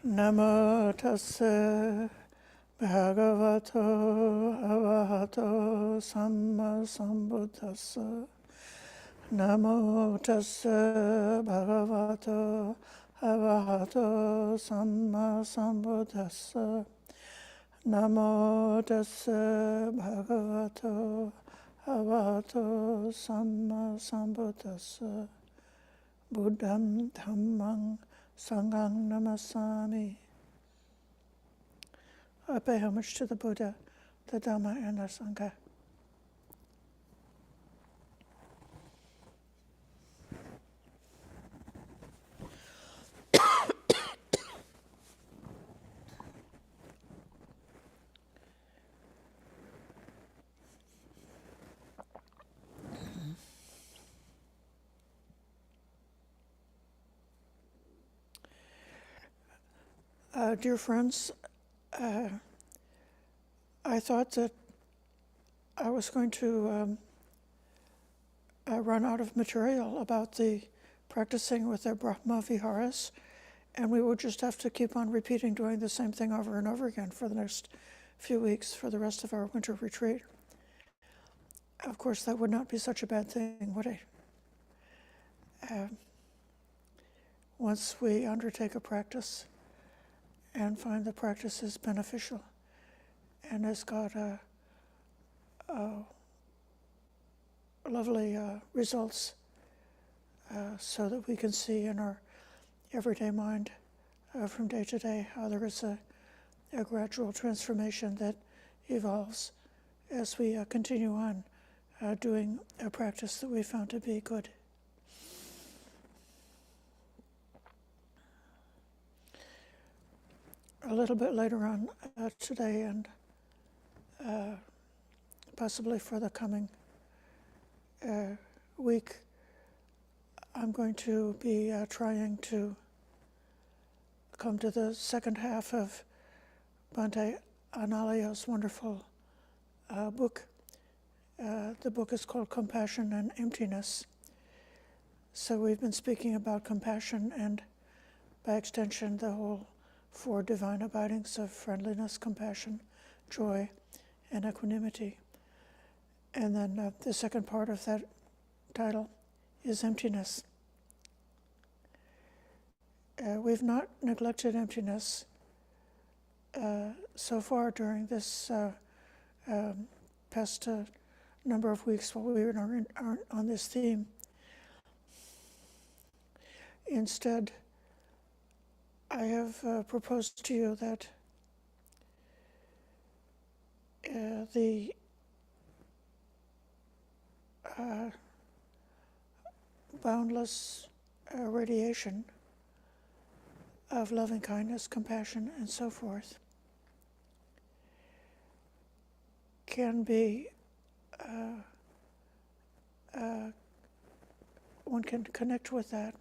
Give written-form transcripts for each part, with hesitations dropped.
Namo tassa bhagavato arahato samma sambuddhassa. Namo tassa bhagavato arahato samma sambuddhassa. Namo tassa bhagavato arahato samma sambuddhassa. Buddham dhammang sanghang namasami. I pay homage to the Buddha, the Dhamma, and the Sangha. Dear friends, I thought that I was going to run out of material about the practicing with the Brahma Viharas, and we would just have to keep on repeating doing the same thing over and over again for the next few weeks for the rest of our winter retreat. Of course, that would not be such a bad thing, would it? Once we undertake a practice and find the practice is beneficial and has got lovely results, so that we can see in our everyday mind from day to day how there is a gradual transformation that evolves as we continue on doing a practice that we found to be good. A little bit later on today and possibly for the coming week, I'm going to be trying to come to the second half of Bhante Analaya's wonderful book. The book is called Compassion and Emptiness. So we've been speaking about compassion and, by extension, the whole four divine abidings of friendliness, compassion, joy, and equanimity. And then the second part of that title is emptiness. We've not neglected emptiness so far during this past number of weeks while we are on this theme. Instead, I have proposed to you that the boundless radiation of loving kindness, compassion, and so forth can be, one can connect with that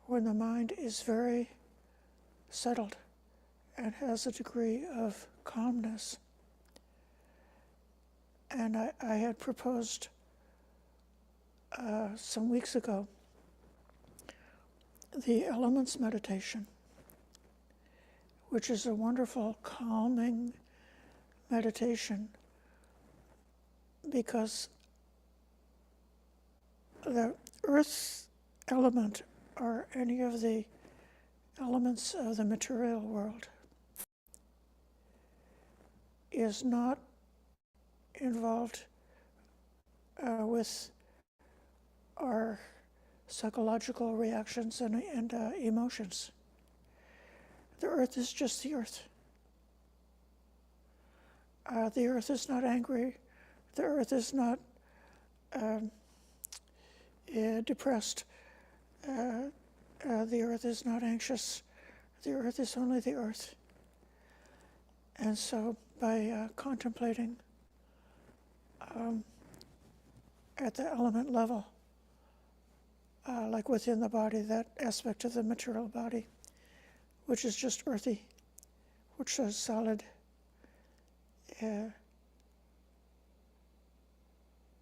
when the mind is very settled and has a degree of calmness. And I had proposed some weeks ago the elements meditation, which is a wonderful calming meditation because the earth element or any of the elements of the material world is not involved with our psychological reactions and emotions. The earth is just the earth. The earth is not angry. The earth is not depressed. The earth is not anxious. The earth is only the earth. And so by contemplating at the element level, like within the body, that aspect of the material body, which is just earthy, which is solid, and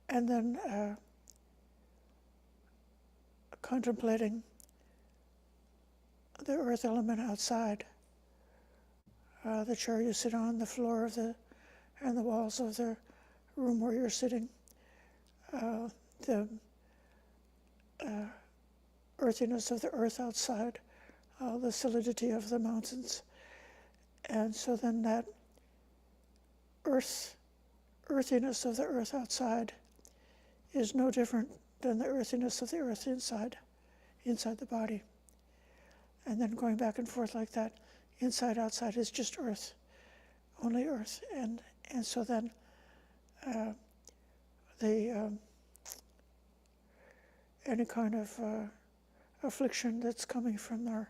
then contemplating the earth element outside, the chair you sit on, the floor and the walls of the room where you're sitting, the earthiness of the earth outside, the solidity of the mountains. And so then that earthiness of the earth outside is no different than the earthiness of the earth inside the body. And then going back and forth like that, inside, outside is just earth, only earth. And so then any kind of affliction that's coming from our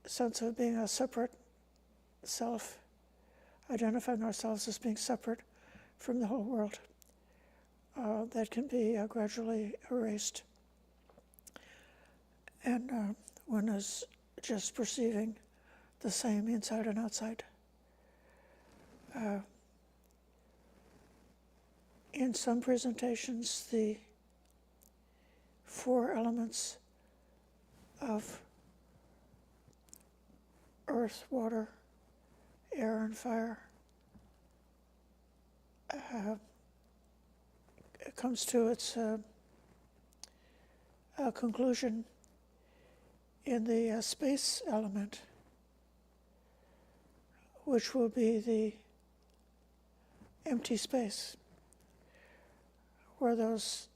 sense of being a separate self, identifying ourselves as being separate from the whole world, that can be gradually erased. And one is just perceiving the same inside and outside. In some presentations, the 4 elements of earth, water, air, and fire it comes to its conclusion in the space element, which will be the empty space, where those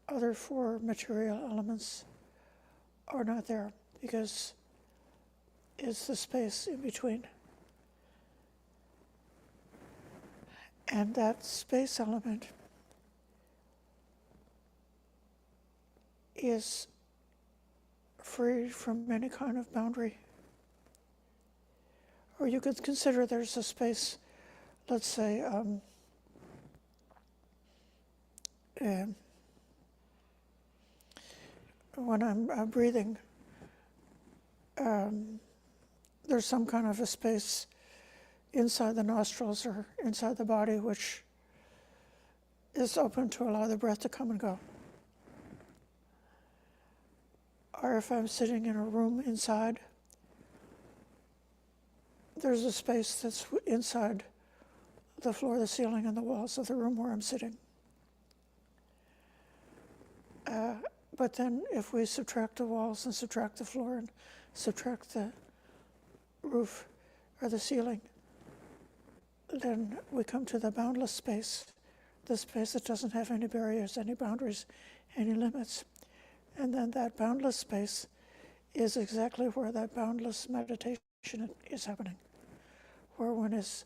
other 4 material elements are not there, because it's the space in between. And that space element is free from any kind of boundary. Or you could consider there's a space, let's say, when I'm breathing, there's some kind of a space inside the nostrils or inside the body which is open to allow the breath to come and go. Or if I'm sitting in a room inside, there's a space that's inside the floor, the ceiling, and the walls of the room where I'm sitting. But then if we subtract the walls and subtract the floor and subtract the roof or the ceiling, then we come to the boundless space, the space that doesn't have any barriers, any boundaries, any limits. And then that boundless space is exactly where that boundless meditation is happening, where one is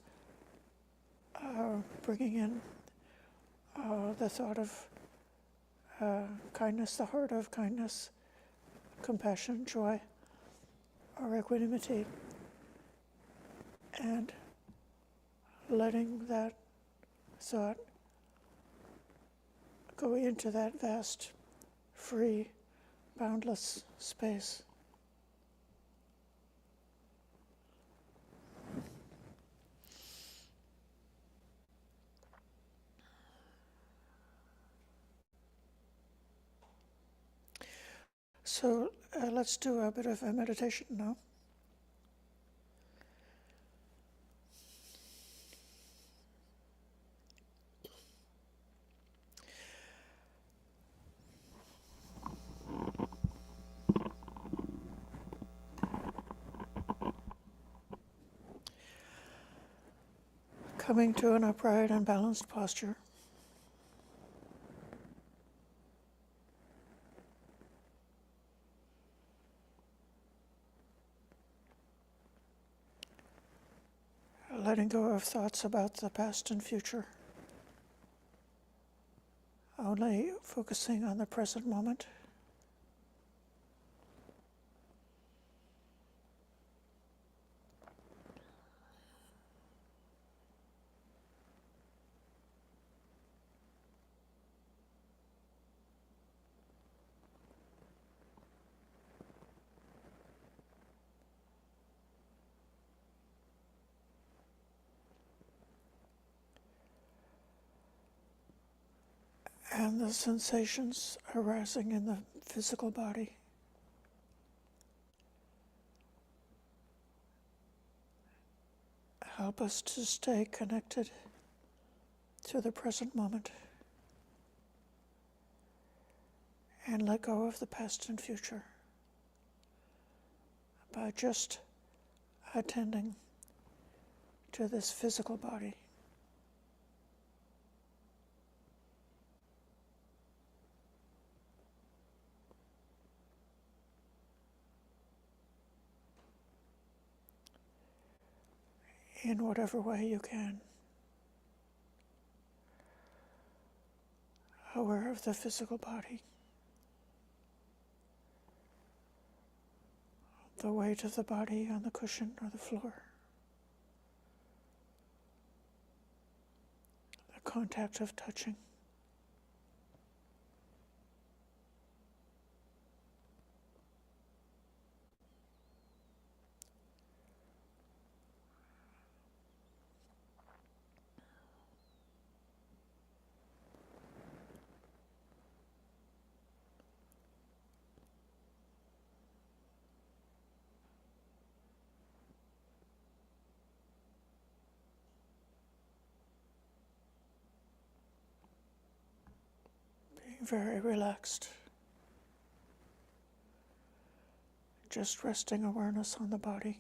bringing in the thought of kindness, the heart of kindness, compassion, joy, or equanimity, and letting that thought go into that vast, free, boundless space. So let's do a bit of a meditation now. Coming to an upright and balanced posture. Letting go of thoughts about the past and future. Only focusing on the present moment. And the sensations arising in the physical body. Help us to stay connected to the present moment and let go of the past and future by just attending to this physical body. In whatever way you can, aware of the physical body, the weight of the body on the cushion or the floor, the contact of touching. Being very relaxed, just resting awareness on the body.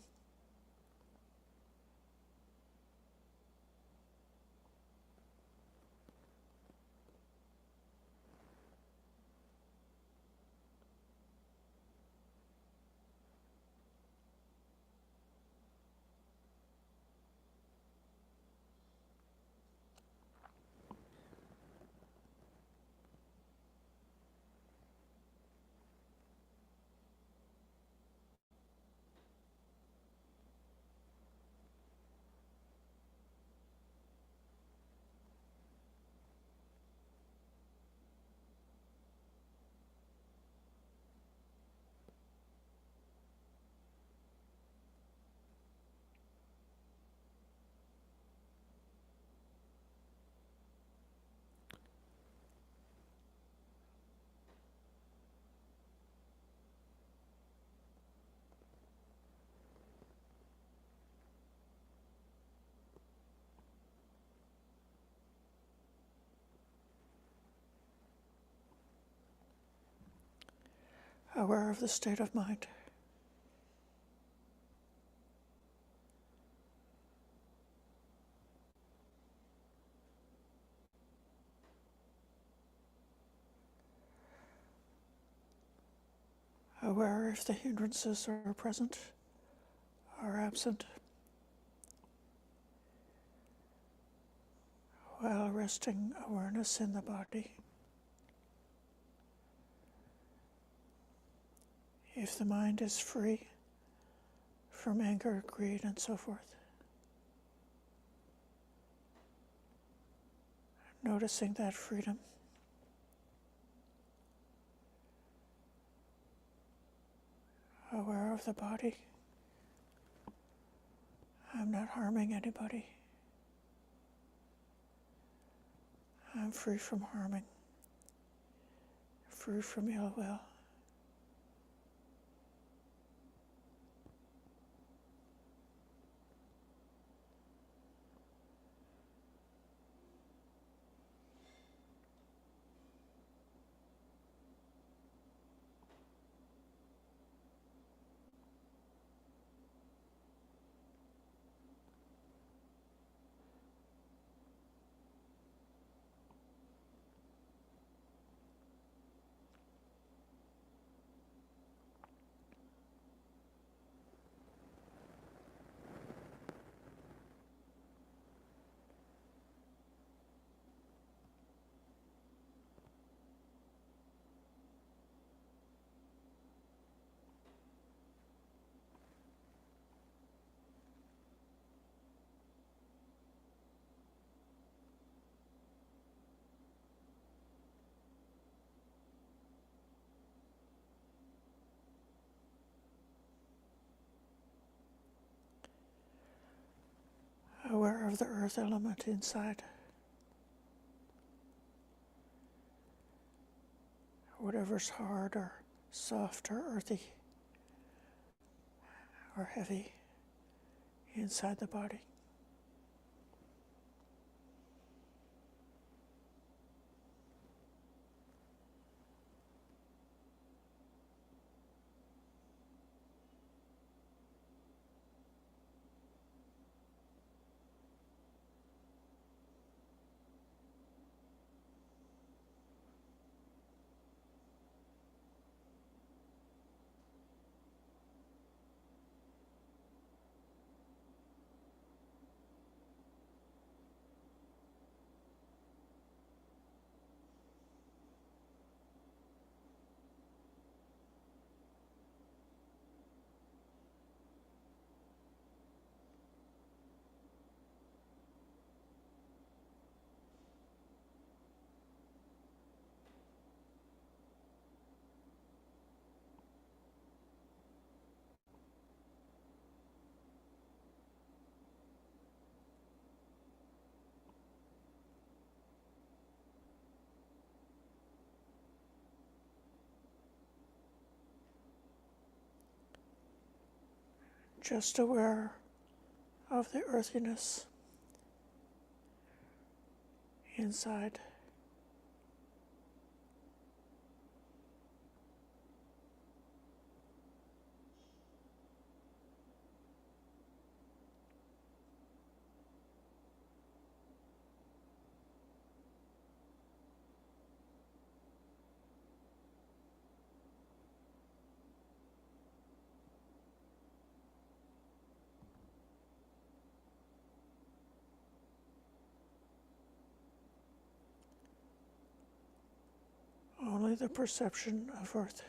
Aware of the state of mind. Aware if the hindrances are present or absent, while resting awareness in the body. If the mind is free from anger, greed, and so forth, noticing that freedom. Aware of the body. I'm not harming anybody. I'm free from harming, free from ill will. Aware of the earth element inside, whatever's hard or soft or earthy or heavy inside the body. Just aware of the earthiness inside. Only the perception of earth.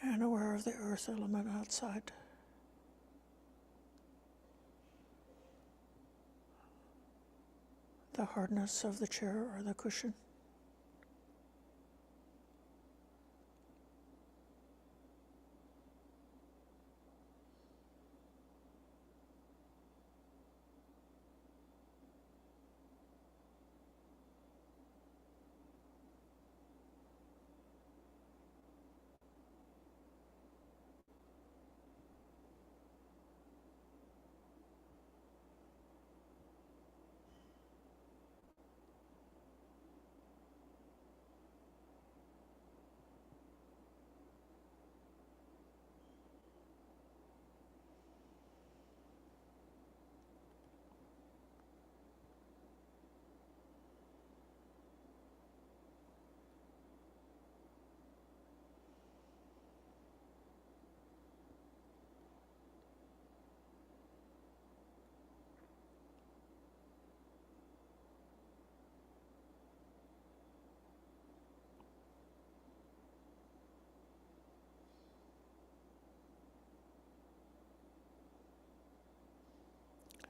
And aware of the earth element outside. The hardness of the chair or the cushion.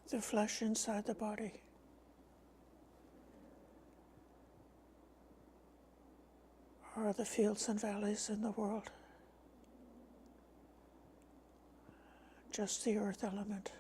The flesh inside the body. Or the fields and valleys in the world. Just the earth element.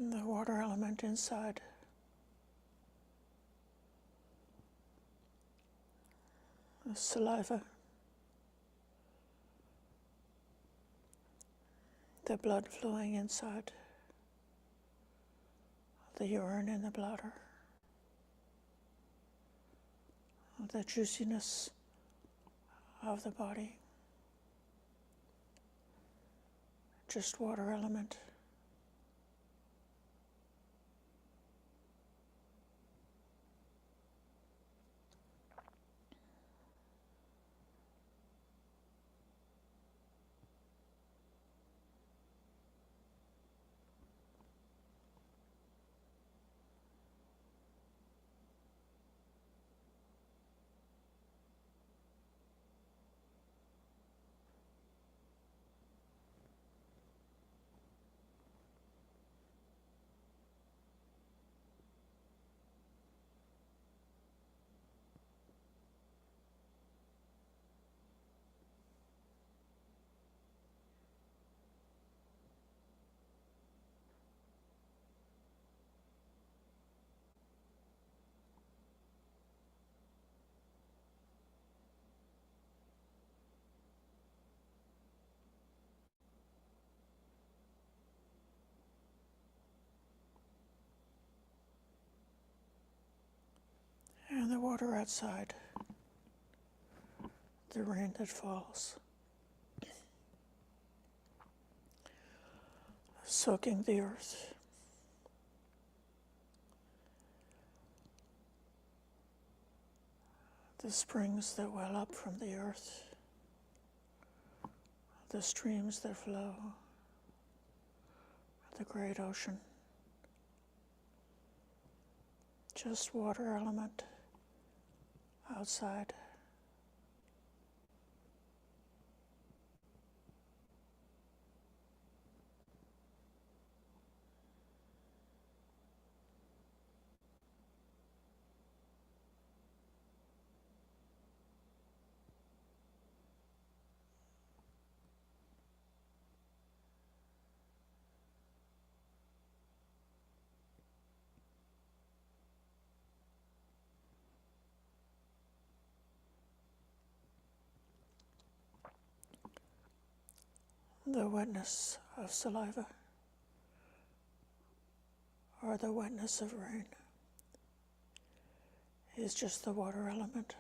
the water element inside, the saliva, the blood flowing inside, the urine in the bladder, the juiciness of the body, just water element. And the water outside, the rain that falls, soaking the earth. The springs that well up from the earth, the streams that flow, the great ocean, just water element outside. The wetness of saliva, or the wetness of rain, is just the water element.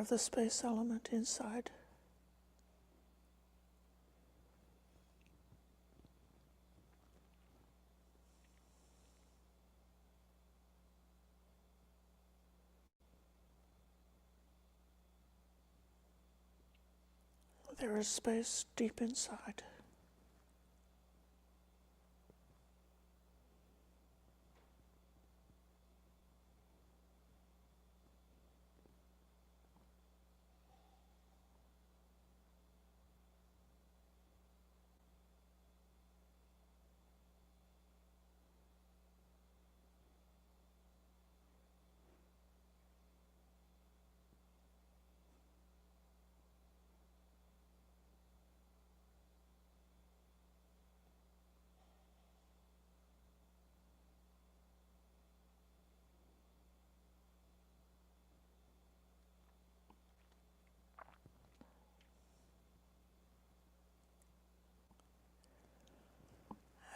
of the space element inside. There is space deep inside.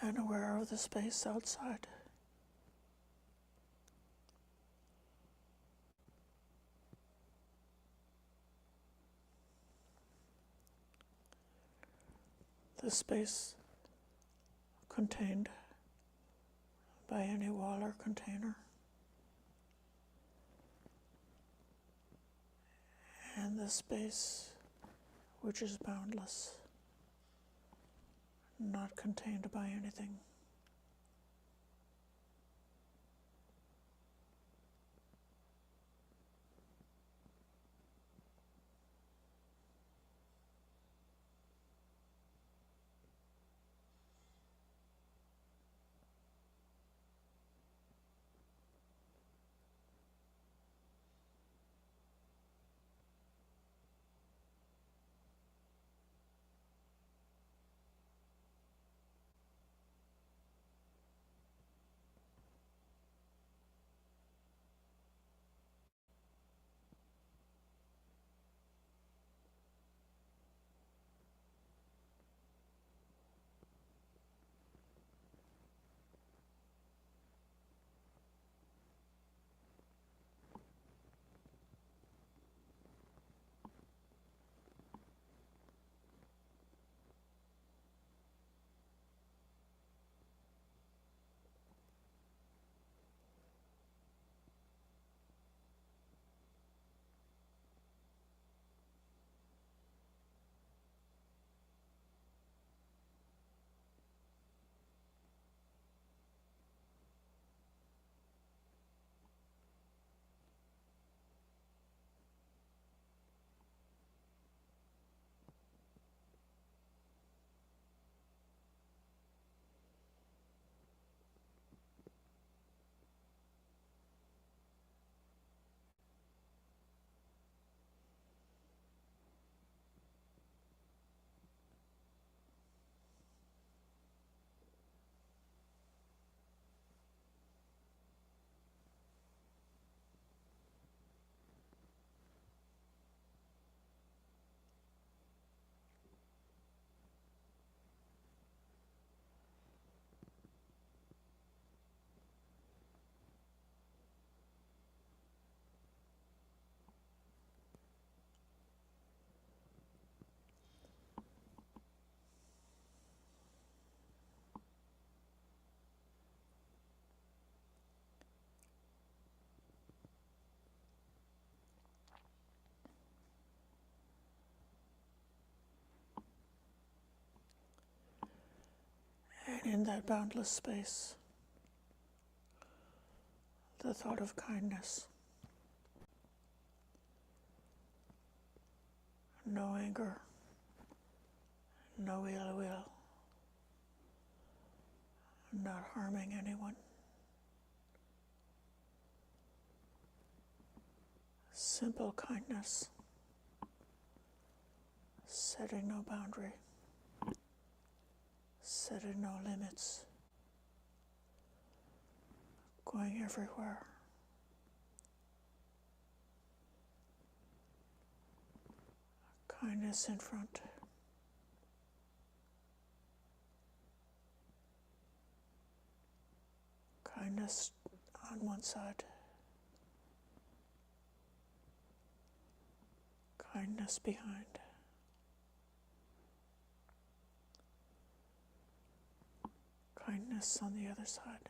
And aware of the space outside. The space contained by any wall or container. And the space which is boundless, not contained by anything. And in that boundless space, the thought of kindness, no anger, no ill will, not harming anyone, simple kindness, setting no boundary, setting no limits, going everywhere. Kindness in front. Kindness on one side. kindness behind, kindness on the other side,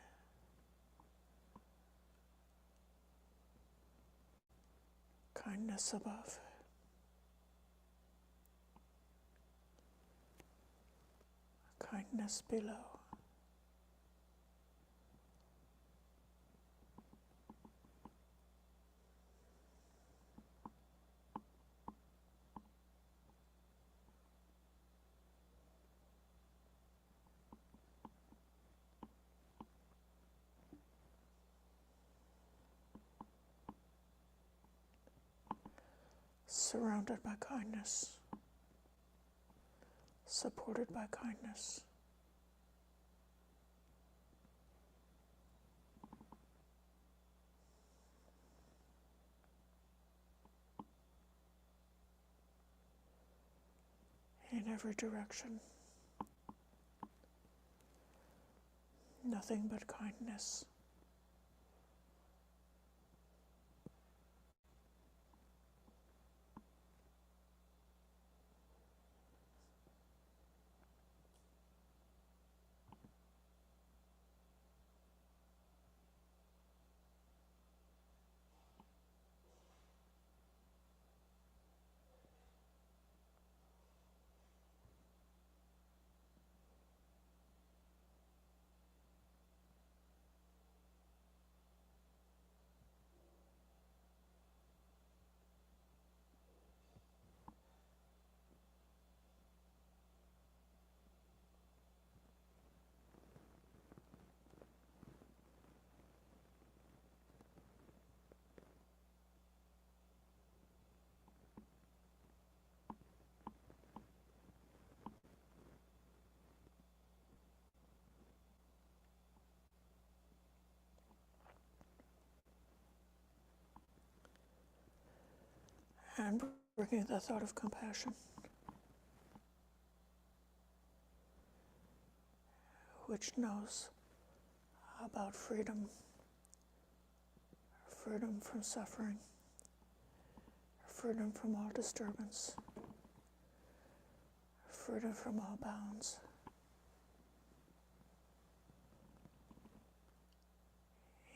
kindness above, kindness below. Surrounded by kindness, supported by kindness. In every direction, nothing but kindness. And bringing the thought of compassion, which knows about freedom, freedom from suffering, freedom from all disturbance, freedom from all bounds,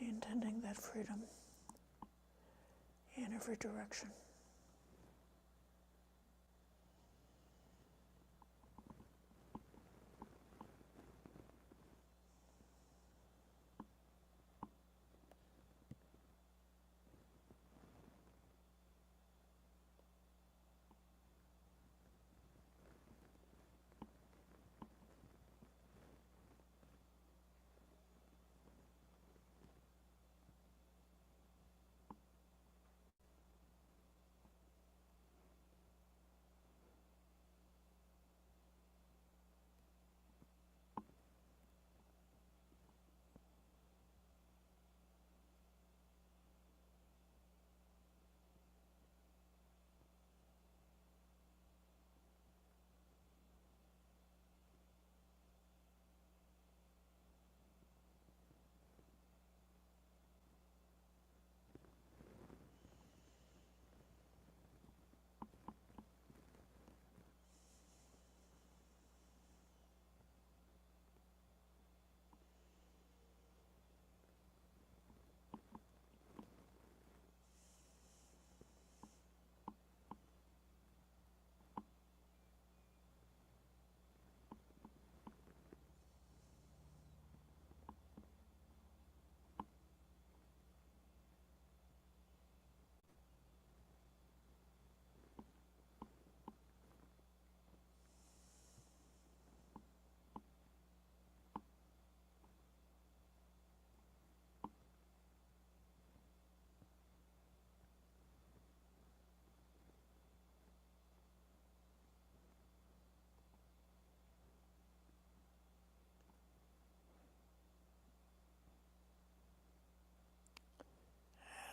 intending that freedom in every direction.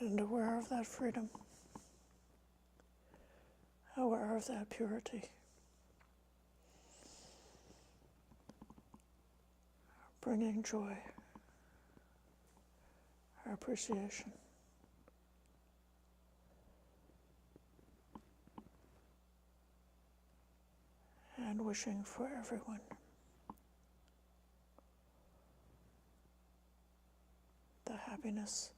And aware of that freedom, aware of that purity, bringing joy, appreciation, and wishing for everyone the happiness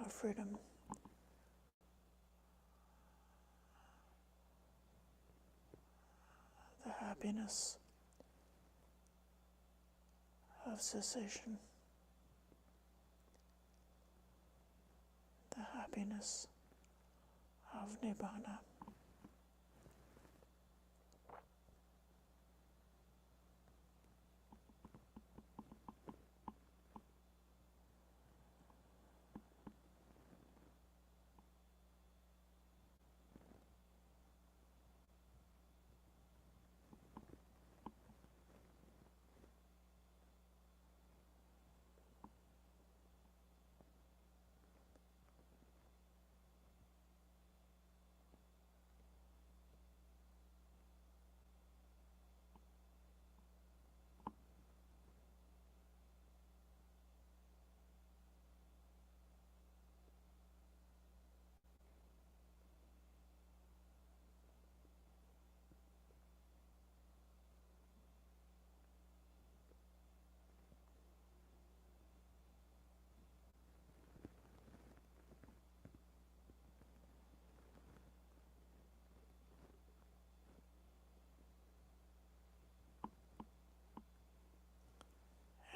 of freedom, the happiness of cessation, the happiness of nibbana.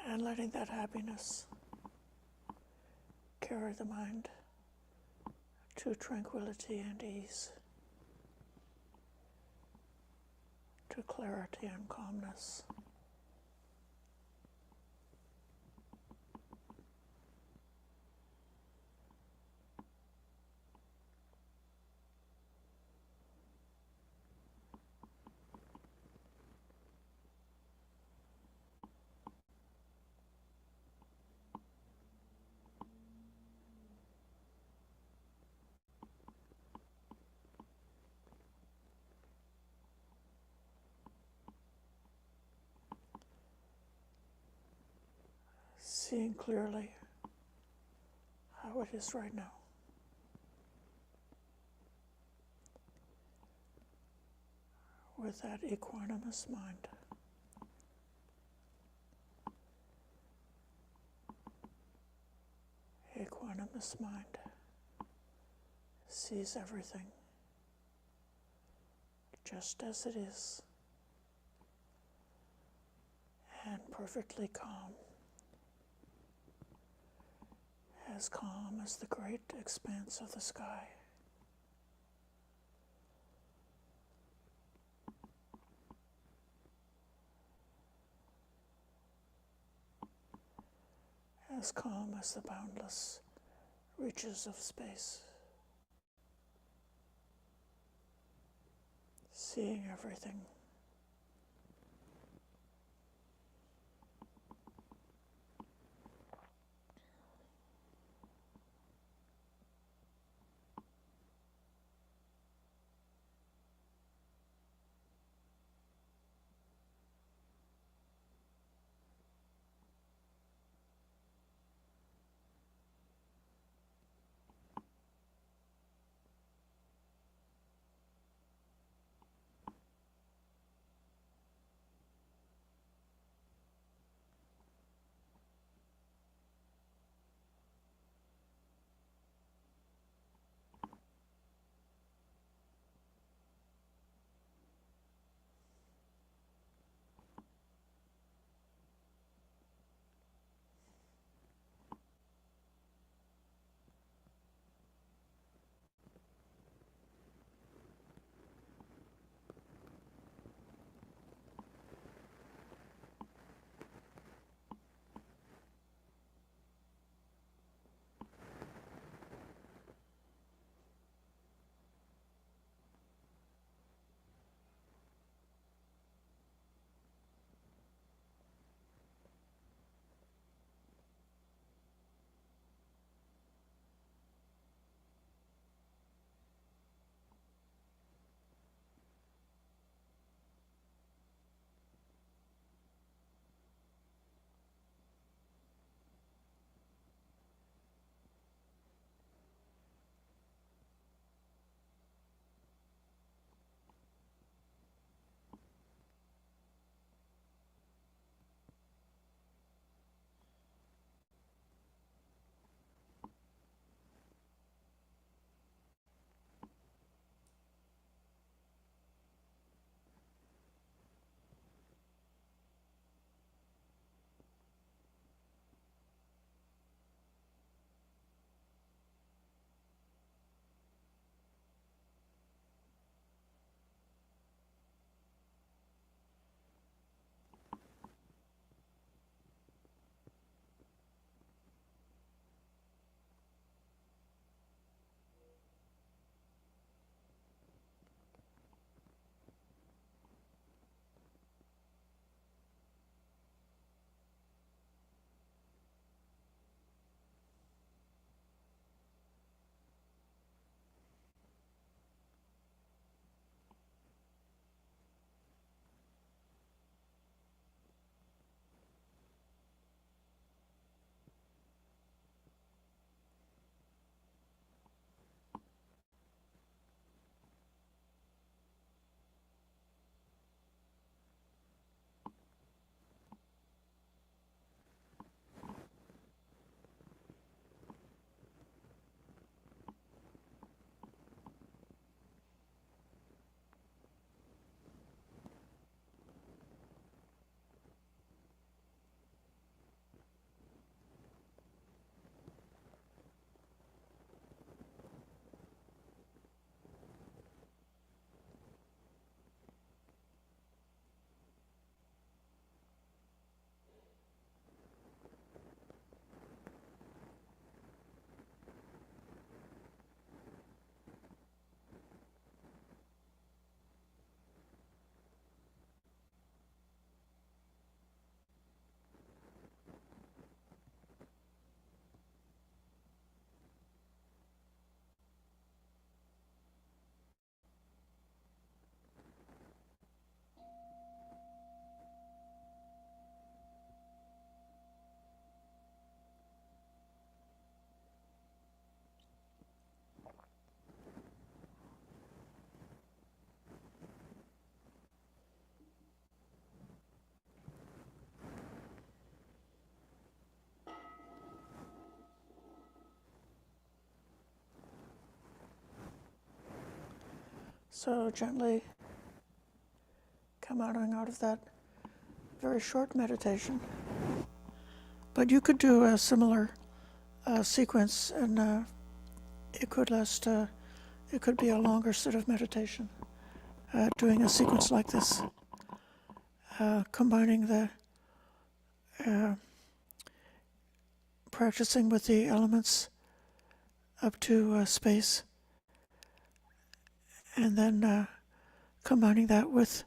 And letting that happiness carry the mind to tranquility and ease, to clarity and calmness. Seeing clearly how it is right now. With that equanimous mind. Equanimous mind sees everything just as it is, and perfectly calm as the great expanse of the sky. As calm as the boundless reaches of space, seeing everything. So gently come out of that very short meditation. But you could do a similar sequence, and it could last. It could be a longer sort of meditation. Doing a sequence like this, combining the practicing with the elements up to space, and then combining that with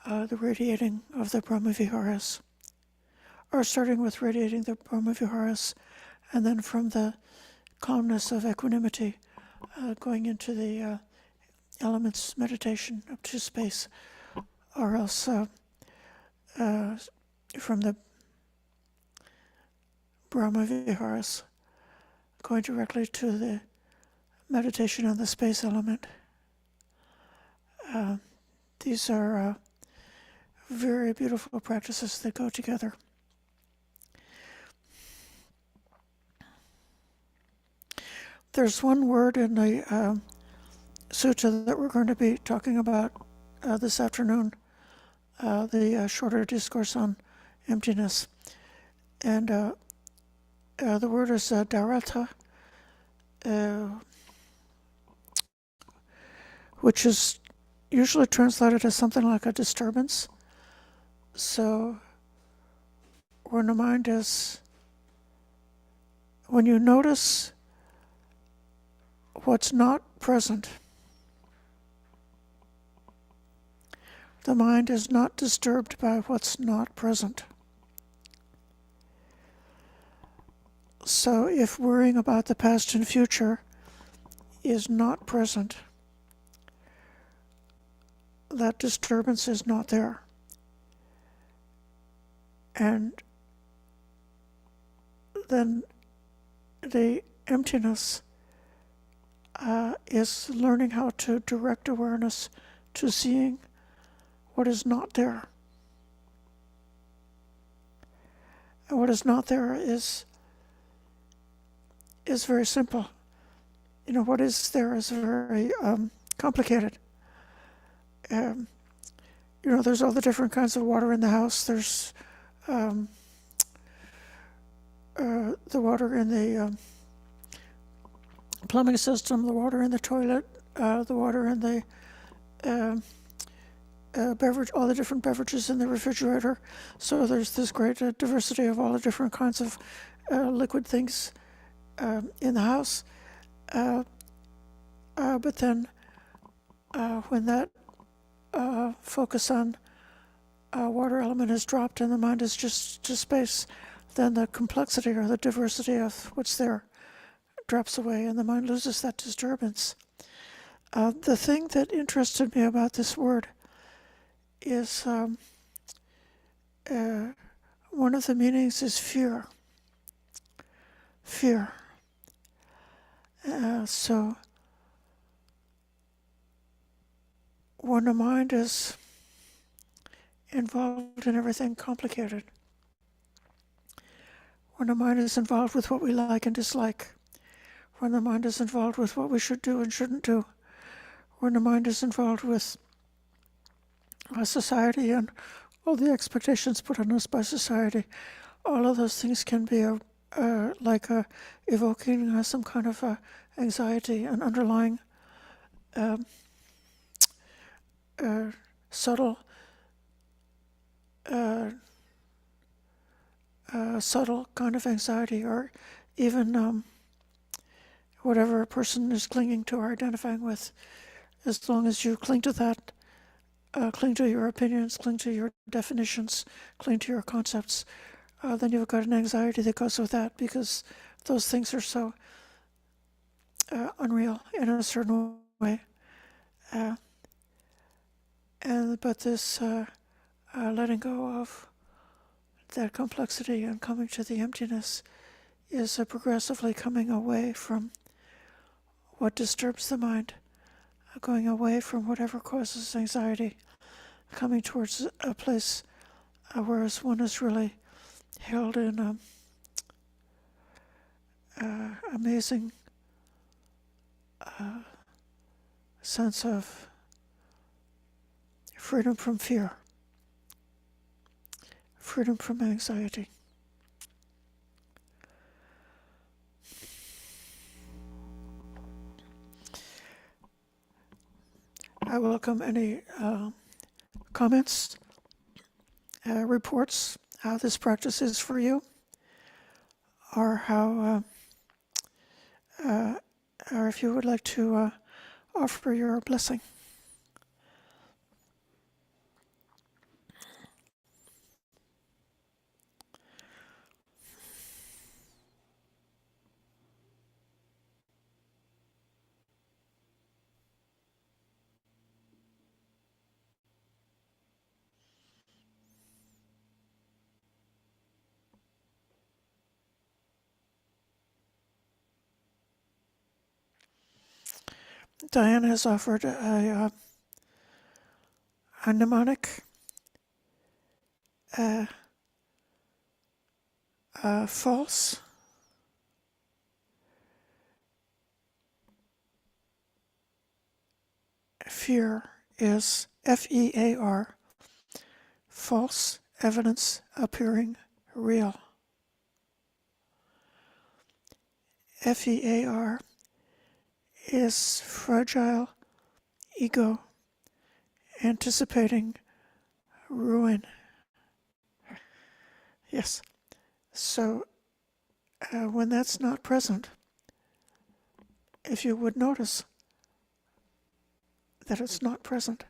the radiating of the Brahmaviharas, or starting with radiating the Brahmaviharas, and then from the calmness of equanimity, going into the elements meditation up to space, or else from the Brahmaviharas, going directly to the meditation on the space element. These are very beautiful practices that go together. There's one word in the sutta that we're going to be talking about this afternoon, the shorter discourse on emptiness. And the word is dharata, which is usually translated as something like a disturbance. So when the mind is, when you notice what's not present, the mind is not disturbed by what's not present. So if worrying about the past and future is not present, that disturbance is not there. And then the emptiness is learning how to direct awareness to seeing what is not there. And what is not there is very simple. You know, what is there is very complicated. You know, there's all the different kinds of water in the house. There's the water in the plumbing system, the water in the toilet, the water in the beverage, all the different beverages in the refrigerator. So there's this great diversity of all the different kinds of liquid things in the house. But then when that focus on water element is dropped and the mind is just space, then the complexity or the diversity of what's there drops away and the mind loses that disturbance. The thing that interested me about this word is one of the meanings is fear. Fear. So when the mind is involved in everything complicated, when the mind is involved with what we like and dislike, when the mind is involved with what we should do and shouldn't do, when the mind is involved with society and all the expectations put on us by society, all of those things can be evoking some kind of anxiety, an underlying subtle kind of anxiety, or even whatever a person is clinging to or identifying with. As long as you cling to that, cling to your opinions, cling to your definitions, cling to your concepts, then you've got an anxiety that goes with that, because those things are so unreal in a certain way. But this letting go of that complexity and coming to the emptiness is progressively coming away from what disturbs the mind, going away from whatever causes anxiety, coming towards a place whereas one is really held in amazing sense of freedom from fear, freedom from anxiety. I welcome any comments, reports, how this practice is for you, or how, or if you would like to offer your blessing. Diane has offered a mnemonic, false, fear is FEAR, false evidence appearing real. FEAR is fragile ego anticipating ruin. Yes. So when that's not present, if you would notice that it's not present,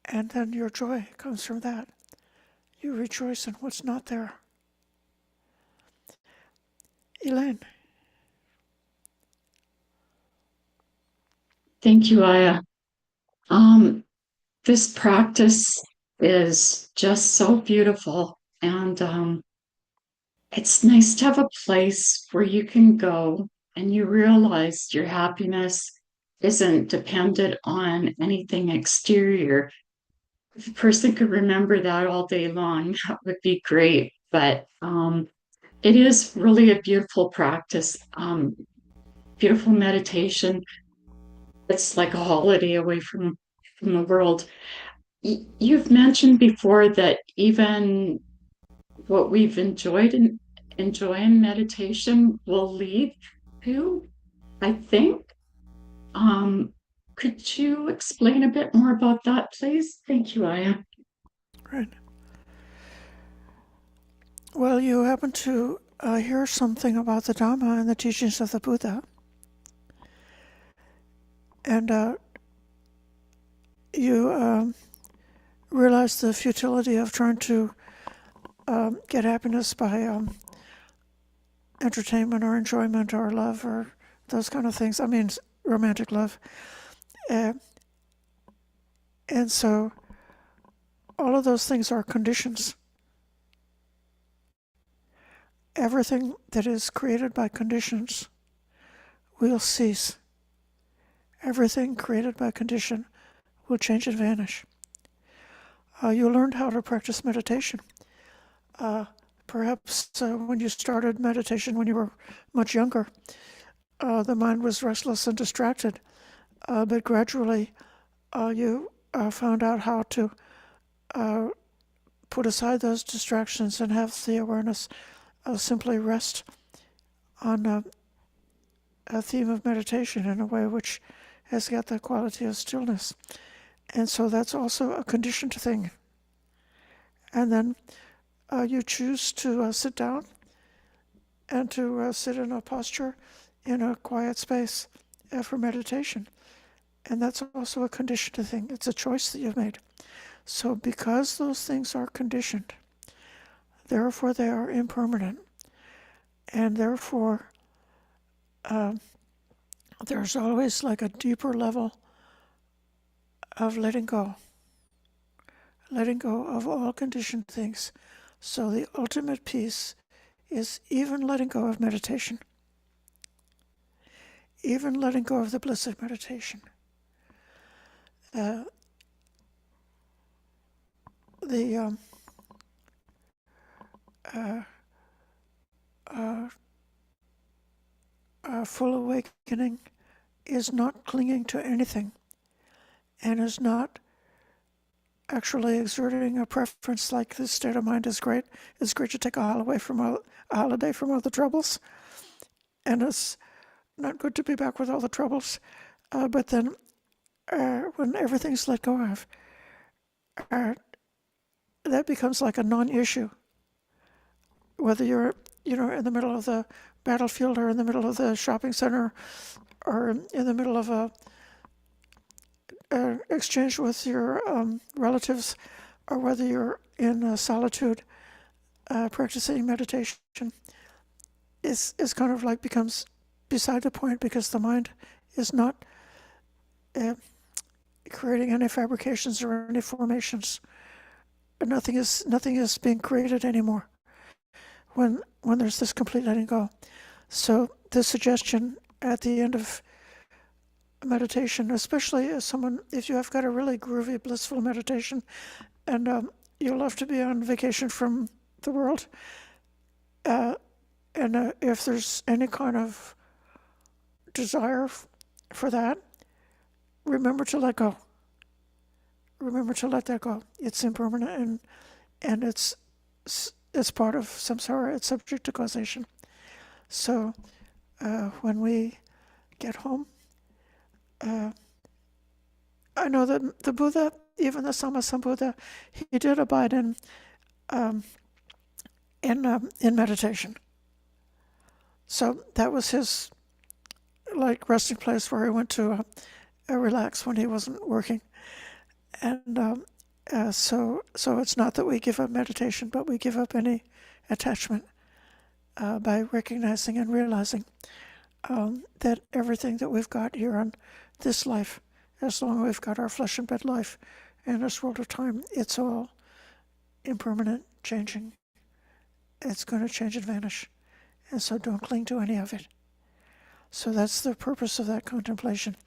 and then your joy comes from that. You rejoice in what's not there. Elaine. Thank you, Ayya. This practice is just so beautiful, and it's nice to have a place where you can go and you realize your happiness isn't dependent on anything exterior. If a person could remember that all day long, that would be great. But it is really a beautiful practice, beautiful meditation. It's like a holiday away from the world. You've mentioned before that even what we've enjoyed and enjoy in meditation will lead to, I think. Um, could you explain a bit more about that, please? Thank you, Ayya. Right. Well, you happen to hear something about the Dhamma and the teachings of the Buddha, and you realize the futility of trying to get happiness by entertainment or enjoyment or love or those kind of things. I mean, romantic love. And so all of those things are conditions. Everything that is created by conditions will cease. Everything created by condition will change and vanish. You learned how to practice meditation. Perhaps when you started meditation when you were much younger, the mind was restless and distracted, but gradually you found out how to put aside those distractions and have the awareness simply rest on a theme of meditation in a way which has got the quality of stillness. And so that's also a conditioned thing. And then you choose to sit down and to sit in a posture in a quiet space for meditation. And that's also a conditioned thing. It's a choice that you've made. So because those things are conditioned, therefore they are impermanent. And therefore there's always like a deeper level of letting go of all conditioned things. So the ultimate peace is even letting go of meditation, even letting go of the bliss of meditation. The full awakening is not clinging to anything, and is not actually exerting a preference like this state of mind is great. It's great to take a holiday from all the troubles, and it's not good to be back with all the troubles. But then when everything's let go of, uh, that becomes like a non-issue. Whether you're, in the middle of the battlefield or in the middle of the shopping center or in the middle of a exchange with your relatives, or whether you're in solitude practicing meditation, is kind of like becomes beside the point, because the mind is not uh, creating any fabrications or any formations. Nothing is being created anymore when there's this complete letting go. So the suggestion at the end of meditation, especially as someone, if you have got a really groovy, blissful meditation, and you love to be on vacation from the world, and if there's any kind of desire for that, remember to let go. Remember to let that go. It's impermanent, and it's part of samsara. It's subject to causation. So when we get home, I know that the Buddha, even the Sammasambuddha, he did abide in meditation. So that was his like resting place where he went to relax when he wasn't working. And so it's not that we give up meditation, but we give up any attachment by recognizing and realizing that everything that we've got here on this life, as long as we've got our flesh and blood life in this world of time, it's all impermanent, changing. It's going to change and vanish. And so don't cling to any of it. So that's the purpose of that contemplation,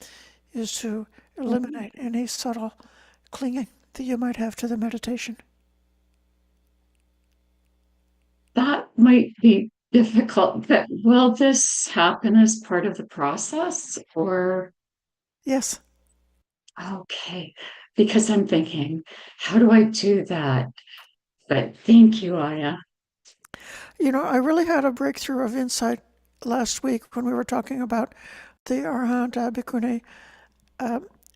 is to eliminate any subtle clinging that you might have to the meditation. That might be difficult, but will this happen as part of the process or? Yes. Okay, because I'm thinking, how do I do that? But thank you, Ayya. I really had a breakthrough of insight last week when we were talking about the Arhat Bhikkhuni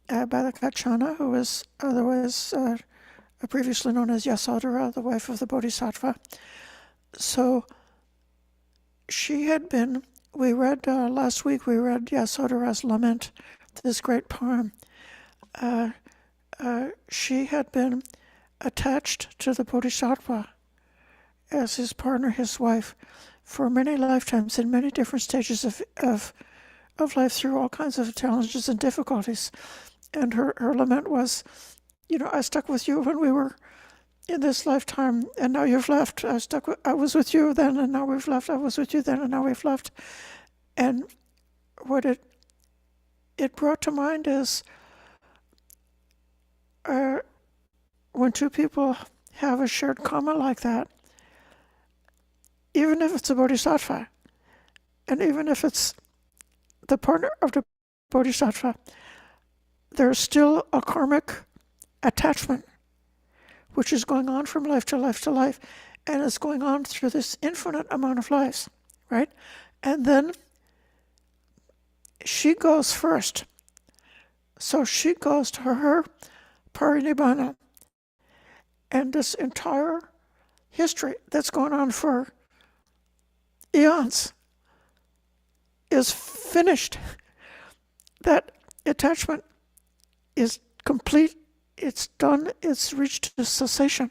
Balakachana, who was otherwise previously known as Yasodhara, the wife of the Bodhisattva. So she had been, we read last week, we read Yasodhara's Lament, this great poem. She had been attached to the Bodhisattva as his partner, his wife, for many lifetimes in many different stages of life, through all kinds of challenges and difficulties. And her lament was, I stuck with you when we were in this lifetime, and now you've left. I was with you then, and now we've left. I was with you then, and now we've left. And what it brought to mind is when two people have a shared karma like that, even if it's a bodhisattva, and even if it's the partner of the bodhisattva, there's still a karmic attachment which is going on from life to life to life, and it's going on through this infinite amount of lives, right? And then she goes first. So she goes to her parinibbana, and this entire history that's going on for eons is finished. That attachment is complete, it's done, it's reached a cessation.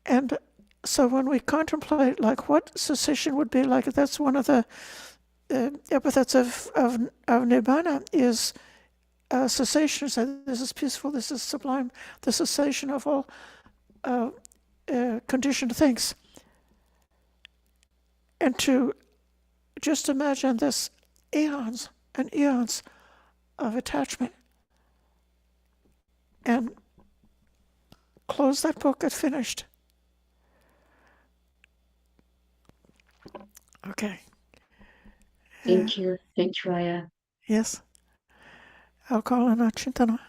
And so when we contemplate like what cessation would be like, that's one of the epithets of nibbana, is cessation. So this is peaceful, this is sublime, the cessation of all conditioned things. And to just imagine this eons and eons of attachment, and close that book at finished. Okay. Thank you, Ayya. Yes. I'll call on Chintana.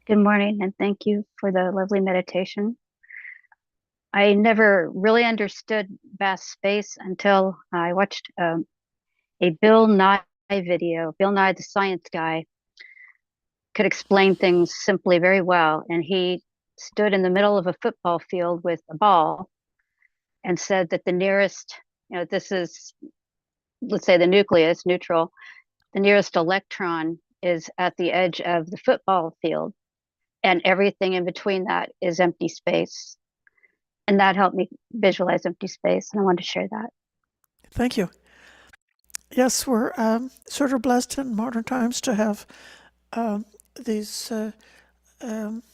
Good morning, and thank you for the lovely meditation. I never really understood vast space until I watched a Bill Nye video. Bill Nye, the science guy, could explain things simply very well. And he stood in the middle of a football field with a ball and said that the nearest, this is, let's say the nucleus, neutral, the nearest electron is at the edge of the football field, and everything in between that is empty space. And that helped me visualize empty space. And I wanted to share that. Thank you. Yes, we're sort of blessed in modern times to have these um,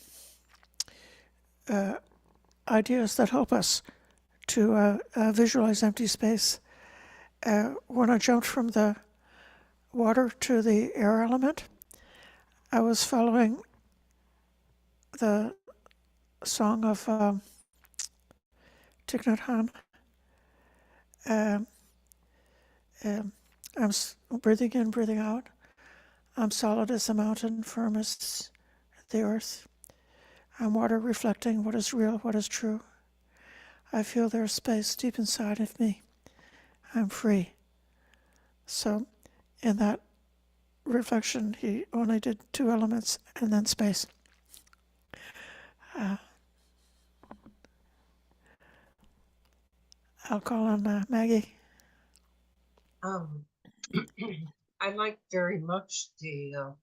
ideas that help us to visualize empty space. When I jumped from the water to the air element, I was following the song of Thich Nhat Hanh. Um, I'm breathing in, breathing out. I'm solid as a mountain, firm as the earth. I'm water reflecting what is real, what is true. I feel there's space deep inside of me. I'm free. So, in that reflection, he only did two elements and then space. I'll call on Maggie. Um, I like very much the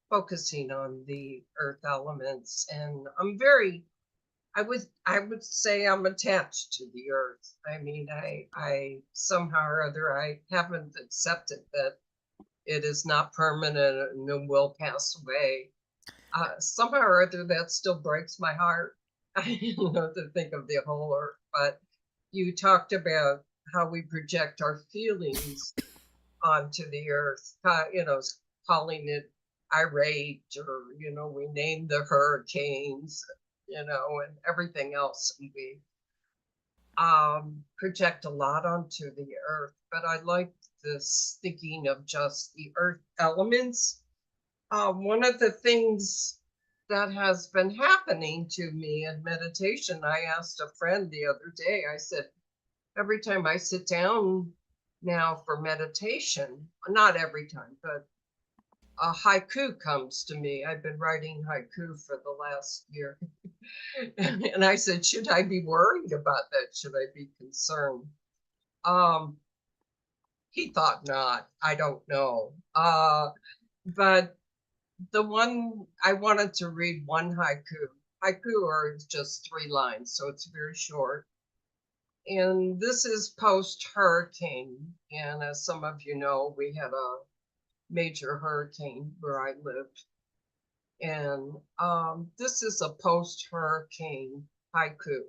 focusing on the earth elements, and I would say I'm attached to the earth. I mean, I somehow or other I haven't accepted that it is not permanent and will pass away. Somehow or other that still breaks my heart. To think of the whole earth. But you talked about how we project our feelings onto the earth, calling it irate, or we name the hurricanes, and everything else, and we project a lot onto the earth. But I like this thinking of just the earth elements. One of the things that has been happening to me in meditation, I asked a friend the other day, I said, every time I sit down now for meditation, not every time, but a haiku comes to me. I've been writing haiku for the last year. And I said, should I be worried about that? Should I be concerned? He thought not. I don't know. But the one I wanted to read one haiku. Haiku are just 3 lines, so it's very short. And this is post hurricane. And as some of you know, we had a major hurricane where I lived. And this is a post hurricane haiku.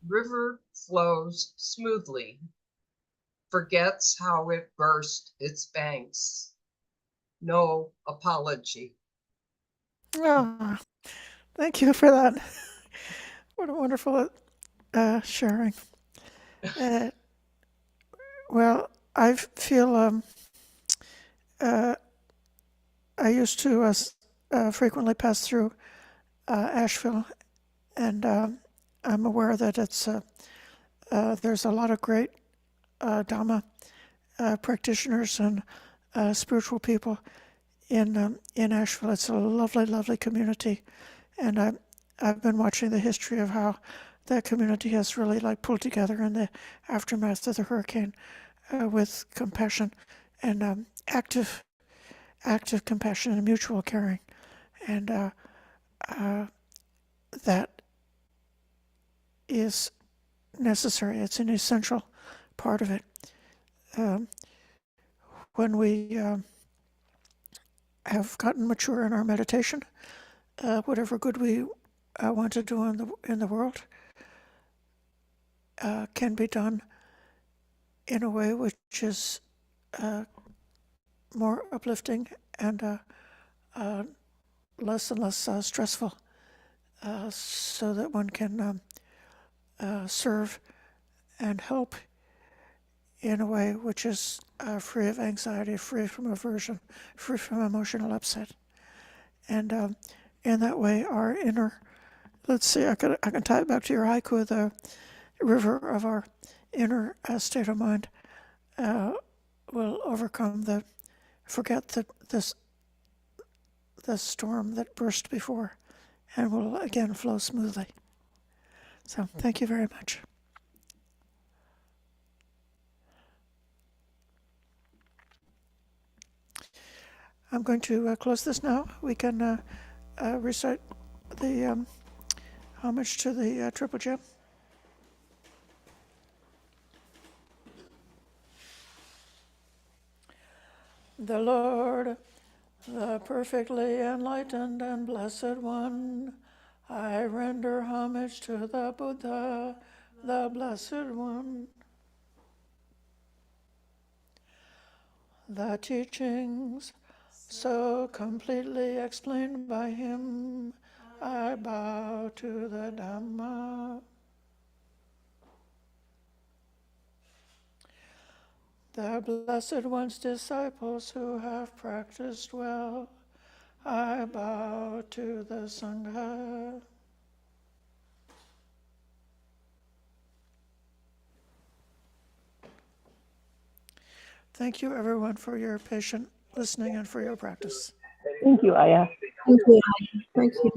River flows smoothly, forgets how it burst its banks. No apology. Oh, thank you for that. What a wonderful sharing. Uh, well, I feel I used to frequently pass through Asheville, and I'm aware that there's a lot of great Dhamma practitioners and spiritual people in Asheville. It's a lovely, lovely community, and I've been watching the history of how that community has really pulled together in the aftermath of the hurricane with compassion and active compassion and mutual caring, and that is necessary. It's an essential part of it. Um, when we have gotten mature in our meditation, whatever good we want to do in the world can be done in a way which is more uplifting and less and less stressful, so that one can serve and help in a way which is free of anxiety, free from aversion, free from emotional upset. And in that way, our inner, let's see, I can tie it back to your haiku, the river of our inner state of mind will overcome forget the storm that burst before, and will again flow smoothly. So thank you very much. I'm going to close this now. We can recite the homage to the Triple Gem. The Lord, the perfectly enlightened and blessed one, I render homage to the Buddha, the blessed one. The teachings so completely explained by him, I bow to the Dhamma. The Blessed One's disciples who have practiced well, I bow to the Sangha. Thank you, everyone, for your patient listening and for your practice. Thank you, Ayya. Thank you. Thank you.